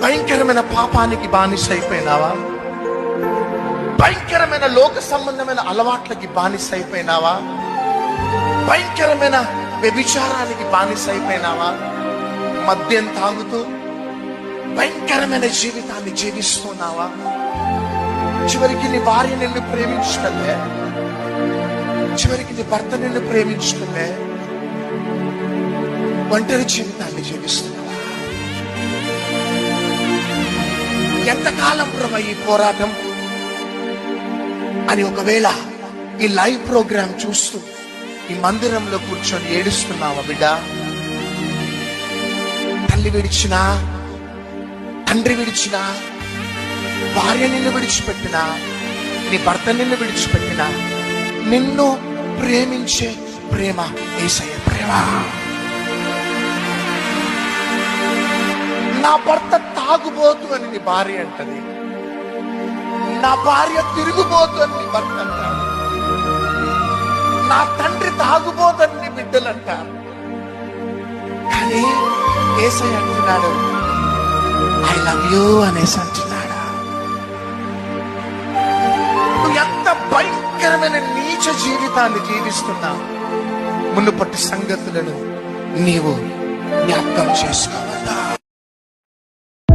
భయంకరమైన పాపానికి బానిస అయిపోయినావా? భయంకరమైన లోక సంబంధమైన అలవాట్లకి బానిస అయిపోయినావా? భయంకరమైన వ్యభిచారానికి బానిస అయిపోయినావా? మద్యం తాగుతూ భయంకరమైన జీవితాన్ని జీవిస్తున్నావా? చివరికి నీ భార్య నిన్ను ప్రేమించటలే, చివరికి నీ భర్త నిన్ను ప్రేమించటలే, ఒంటరి జీవితాన్ని జీవిస్తున్నావా? ఎంతకాలం ప్రభు ఈ పోరాటం అని ఒకవేళ ఈ లైవ్ ప్రోగ్రాం చూస్తూ ఈ మందిరంలో కూర్చొని ఏడుస్తున్నావా బిడ్డ? తల్లి విడిచినా, తండ్రి విడిచినా, భార్య నిన్ను విడిచిపెట్టినా, నీ భర్త నిన్ను విడిచిపెట్టినా, నిన్ను ప్రేమించే ప్రేమ యేసయ్య ప్రేమ. నా భర్త తాగుబోతు అని నీ భార్య అంటది, నా భార్య తిరుగుబోతు అని నీ భర్త అంటాడు, నా తండ్రి తాగుబోతు అని నీ బిడ్డలు అంటారు. కానీ యేసయ్య అంటున్నాడు, ఐ లవ్ యూ అనేసి అంటున్నాడు. నువ్వు ఎంత భయంకరమైన నీచ జీవితాన్ని జీవిస్తున్నావు, మునుపటి సంగతులను నీవు జ్ఞాపకం చేసుకోవద్దా?